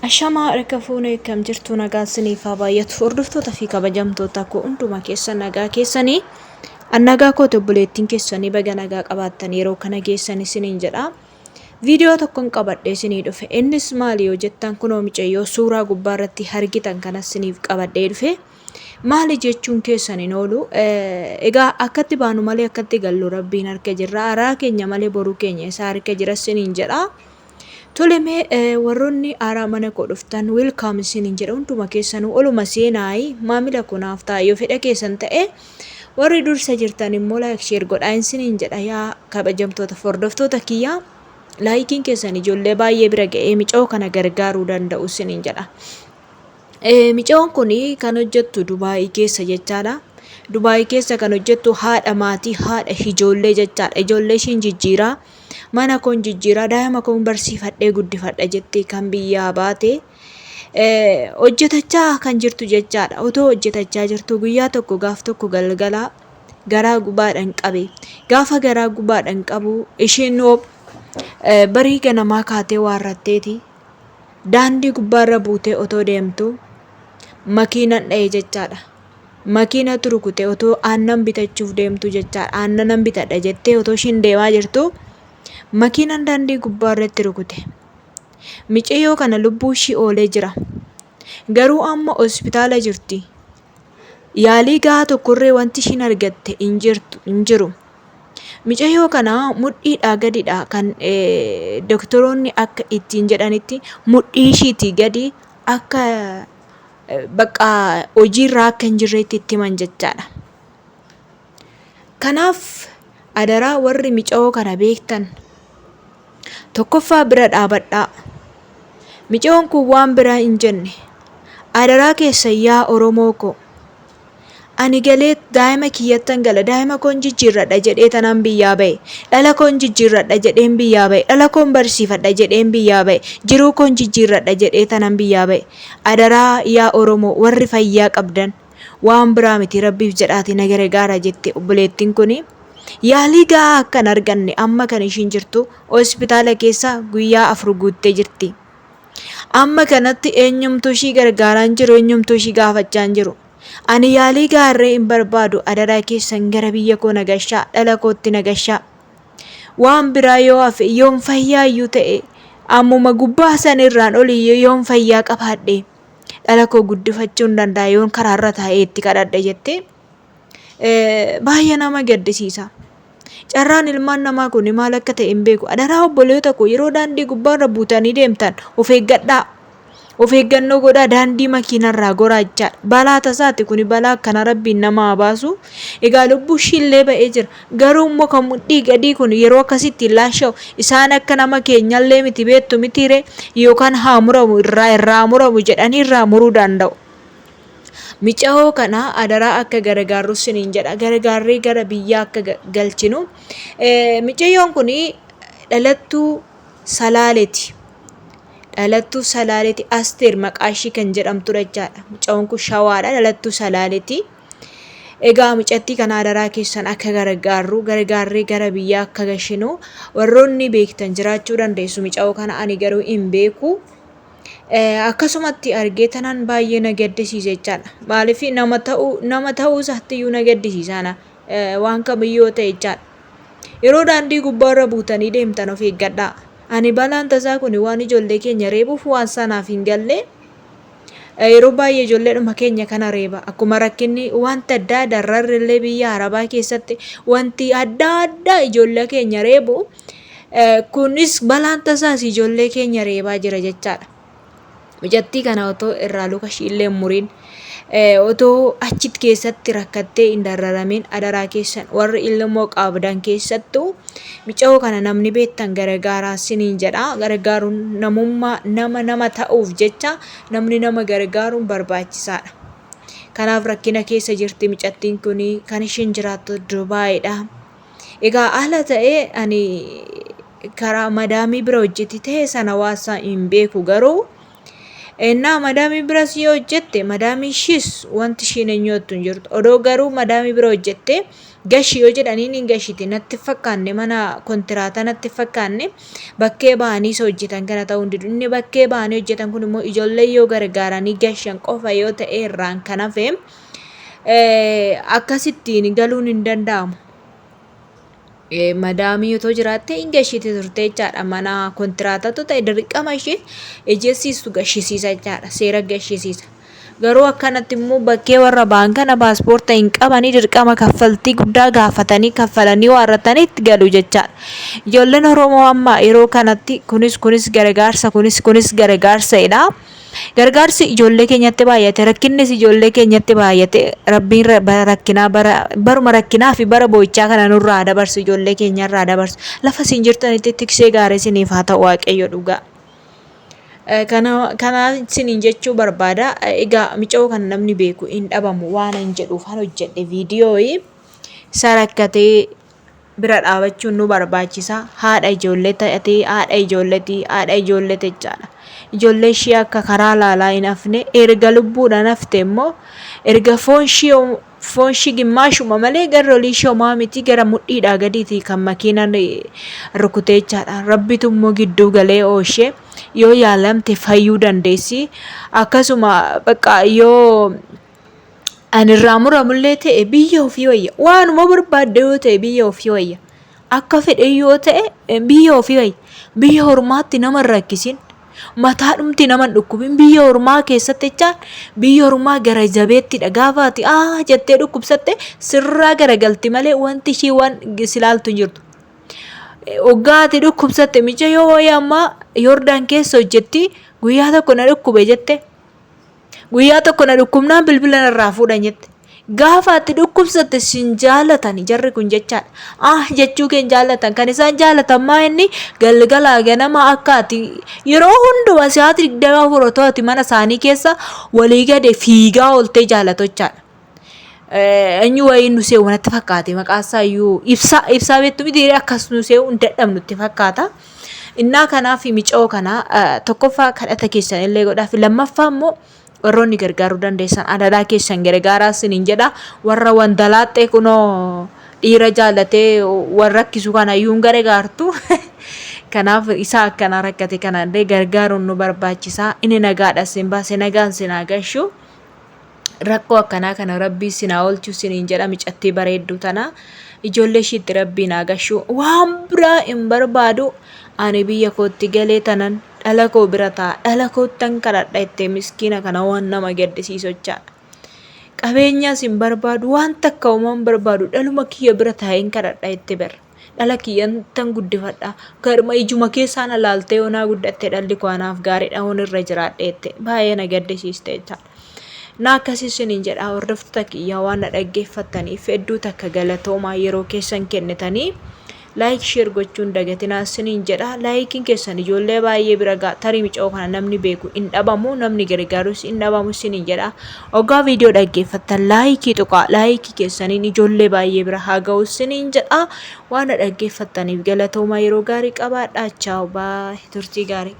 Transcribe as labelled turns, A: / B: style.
A: Ashama Refa Koo kam jirtu nagaa isiniif haa baay'atu hordoftoota fi kabajamtoota koo hundumaa keessa nagaa keessanii annagaa koo obboleettiin keessanii baga nagaa qabaattan yeroo kana geessan isiniin jedha. Viidiyoo tokkoon qabadhee isinii dhufe innis maali yoo jettan kunoo micayyoo suuraa gubbaa irratti argitan kanas isiniif qabadhee dhufe maali jechuun keessaniin oolu egaa akkatti baanu malee akkatti gallu rabbiin harka jirra araa keenya malee boruu keenya isaa harka jira isiniin jedha. Toleme warroonni aaraa mana koo dhuftan welcome isiniin jedha hunduma keessanuu oluma seenaayi maamila kunaaf taa'ee fedha keessan ta'e warri dursa jirtan immoo like share godhaa isiniin jedha yaa kabajamtoota hordoftoota kiyyaa laayikiin keessan ijoollee baay'ee bira ga'ee micoo kana gargaaruu danda'u isiniin jedha. Micoon kun kan hojjettu Dubayi keessa jechaadha. Dubayi keessa kan hojjettu haadha maatii haadha ijoollee jechaadha. Ijoollee ishiin jijjiiraa mana koon jijjiiraa daa'ima koon barsiifadhee guddifadha jettee kan biyyaa baate hojjetachaa kan jirtu jechaadha. Otoo hojjetachaa jirtu guyyaa tokko gaaf tokko galgala garaa gubaadhaan qabe. Gaafa garaa gubaadhaan qabu ishiin barii ganamaa kaatee waarratteeti. Daandii gubbaarra buutee otoo deemtu makiinaan dha'ee jechaadha. Makina turukute otoo aannan bitachuuf deemtu jechaadha. Aannan bitadha jettee otoo ishiin deemaa jirtu makiinaan daandii gubbaa irratti rukute. Micayyoo kana lubbuu ishii oolee jira. Garuu amma hospitaala jirti. Yaalii gahaa tokkorree wanti ishiin argatte hin jiru. Micayyoo kana mudhiidhaa gadidha kan doktoroonni akka ittiin jedhanitti mudhii ishiitii gadi akka bakka hojiirraa akka hin jirreetti itti himan jechaadha. Kanaaf adaraa warri micayyoo kana beektan tokkoffaa bira dhaabadhaa. Micayyoon kun waan biraa hin jenne adaraa keessa yaa Oromoo koo ani galee daa'ima kiyyattan gala daa'ima koon jijjiirradha jedhee tanan biyyaa ba'e dhala koon jijjiirradha jedheen biyyaa ba'e dhala koon barsiifadha jedheen biyyaa ba'e jiruu koon jijjiirradha jedhee tanan biyyaa ba'e adaraa yaa Oromoo warri fayyaa qabdan waan biraa miti rabbiif jedhaati nagare gaara jette obboleettiin kuni yaalii gahaa akkan arganne amma kan ishiin jirtu hospitaala keessa guyyaa 4 guuttee jirti. Amma kanatti eenyumtuu ishii gargaaraan jiru eenyumtuu ishii gaafachaa hin jiru. Ani yaalii gaarree hin barbaadu adaraa keessan gara biyya koo nagashaa dhala kootti nagashaa. Waan biraa yoo hafe yoon fayyaa iyyuu ta'e ammuma gubbaa sanirraan oliyyuu yoon fayyaa qabaadhe dhala koo guddifachuu hin danda'a yoon karaarra taa'ee itti kadhadha jettee baay'ee nama gaddisiisa. Carraan ilmaan namaa kun maal akka ta'e hin beeku. Adaraa obboleeta koo yeroo daandii gubbaarra buutanii deemtan of eeggadhaa. Of eeggannoo godhaa daandii makiinarraa goraachaa. Balaa tasaati kun balaa akkana rabbiin nama baasu. Egaa lubbuu ishiillee ba'ee jira. Garuu immoo kan mudhii gadii kun yeroo akkasitti laasha'u isaan akka nama keenyallee miti beektu mitiire yookaan haa muramu irraa muramu jedhanii irraa muruu danda'u. Micayyoo kana adaraa akka gargaarru isiniin jedha. Gargaarree gara biyyaa akka galchinu. Micayyoon kun dhalattuu Salaaleeti. Dhalattuu Salaaleeti Asteer maqaa ishii kan jedhamtudha jechaadha. Micayyoon kun Shawaadha dhalattuu Salaaleeti. Egaa micattii kana adaraa keessan akka gargaarree gara biyyaa akka galchinu warroonni beektan jiraachuu dandeessu. Micayyoo kana ani garuu hin beeku. Akkasumatti argee tanan baay'ee na gaddisiise jechaadha. Maaliif nama ta'uu isaatiyyuu na gaddisiisana waan kamiyyoo ta'e jechaadha. Yeroo daandii gubbaarra buutanii deemtan of eeggadhaa. Ani balaan tasaa kun waan ijoollee keenya reebuuf waan sanaaf hin galle yeroo baay'ee ijoolleedhuma keenya kana reeba. Akkuma rakkinni wanta adda darrarrillee biyya Arabaa keessatti wanti adda ijoollee keenya reebu kunis balaan tasaas ijoollee keenya reebaa jira jechaadha. Mijattii kana otoo irraa luka ishiillee muriin otoo achit keessatti rakkattee hin dararamin adaraa keessan warri ilmoo qabdan keessattuu micayyoo kana namni beektan gargaaraa isiniin jedha. Gargaaruun namummaa nama ta'uuf jecha namni nama gargaaruun barbaachisaadha. Kanaaf rakkina keessa jirti micattiin kun kan ishiin jiraattu Dubaayidha. Egaa haala ta'ee ani karaa madaamii bira hojjetti ta'e sana waasaa hin beeku garuu Ennaa madaamii biras yoo hojjette madaamii ishiis wanti ishiin eenyootu hin jirtu. Odoo garuu madaamii bira hojjette gashi yoo jedhaniin hin gashiti natti fakkaanne mana kontiraata natti fakkaanne bakkee ba'anii isa hojjetan kana ta'uu hin didu. Inni bakkee ba'anii hojjetan kun immoo ijoollee yoo gargaaranii gashan qofa yoo ta'e irraan kan hafe akkasittiin galuun hin danda'amu. Madaamii yoo jiraatte hin gashiti turte jechaadha. Mana kontiraatatu ta'e dirqama ishee ejjesiistu gashisiisa jechaadha. Seera gashisiisa. Garuu akkanatti immoo bakkee warra ba'an kana paaspoortii hin qabanii dirqama kaffaltii guddaa gaafatanii kaffalanii warratanitti galu jechaadha. Ijoolleen Oromoo amma yeroo kanatti kunis gargaarsa kunis gargaarsadha. Gargaarsi ijoollee keenyatti baay'ate rakkinnis ijoollee keenyatti baay'ate rabbiin rakkinaa baruma rakkinaa fi bara boo'ichaa kana nurraa dabarsu ijoollee keenyarraa dabarsu lafa isin jirtanitti tiksee gaarii isiniif haa ta'u waaqayyo dhugaa. Kana isiniin jechuu barbaada. Egaa micoo kan namni beeku hin dhabamu waan hin jedhuuf han hojjedhe viidiyoo isa rakkatee bira dhaabachuun nu barbaachisa. Haadha ijoollee ta'atee haadha ijoollee jechaadha. Ijoollee ishee akka karaa laalaa hin hafne erga lubbuudhaan hafte immoo erga foon ishee gimmaashuma malee gara olii ishee homaa miti gara mudhiidhaa gadiiti kan makiinaan rukutee jechaadha. Rabbitu immoo gidduu galee ooshee yoo yaalamte fayyuu dandeessi. Akkasuma bakka yoo anirraa muramullee ta'e biyya ofii wayya waanuma barbaadde yoo ta'e biyya ofii wayya akka fedhe yoo ta'e biyya ofii wayya biyya ormaatti nama rakkisin. Mataa dhumti nama dhukkubin biyya ormaa keessatti jechaan biyya ormaa gara jabeettidha gaafaati jettee dhukkubsatte sirraa garagalti malee wanti ishii waan silaaltu jirtu. Oggaati dhukkubsatte micha yoo wayyaa ammaa Yordaan keessa hojjetti guyyaa tokko na dhukkube jette guyyaa tokko na dhukkubnaan bilbila narraa fuudhan jette. Gaafa ati dhukkubsatte sin jaalatan jarri kun jechaadha. Jechuu keen jaalatan kan isaan jaalatan maa inni galgalaa ganama akka ati yeroo hundumaa sa'aatii 24 to'ati mana isaanii keessa walii gade fiigaa ooltee jaalatu jechaadha. Eenyu wayii nu seewu natti fakkaate maqaasaa iyyuu ibsaa beektu miti akkas nu seewu hin dadhabnutti fakkaata. Innaa kanaaf micoo kana tokkoffaa kadhata keessan illee godhaaf lammaffaa immoo warroonni gargaaruu dandeessan adadaa keessan gargaaraa isiniin jedha. Warra wandalaaxee kunoo dhiira jaalatee warra rakkisu kana iyyuu hin gargaartu. Kanaaf isa akkana rakkate kana illee gargaaruun nu barbaachisa. Inni nagaadha isin baase nagaan isin haa gashu. Rakkoo akkanaa kana rabbii isin haa oolchu isiniin jedha micattii bareedduu tana. Ijoollee ishiitti rabbiin haa gashu. Waan biraa hin barbaadu. Ani biyya kootti galee tanan dhala koo bira ta'a. Dhala koottan kadhadha jettee miskiina kana waan nama gaddisiisu jechaadha. Qabeenyaas hin barbaadu waan takka uumaan barbaadu dhaluma kiyya bira taa'een kadhadha jettee bira. Dhala kiyyan tan guddifadha. Garma ijuma keessaan alaaltee onaa guddatte dhalli koo anaaf gaariidha hoon irra jiraadhe jette baay'ee na gaddisiiste jechaadha. Na akkasii isiniin jedha hordoftoota kiyyaa waan na dhaggeeffattaniif hedduu takka galatoomaa yeroo keessan kennitanii. Like share gochuun dagatinaa isiniin jedha. Laayikiin keessan ijoollee baay'ee bira ga'a. Tarii micoo kana namni beeku hin dhabamu namni gargaarus hin dhabamu isiniin jedha. Oggaa viidiyoo dhaggeeffattan laayikii tuqaa laayikii keessaniin ijoollee baay'ee bira haa ga'u isiniin jedha. Waan dhaggeeffattaniif galatoomaa yeroo gaarii qabaadhaa. Chaaw baay turtii gaarii.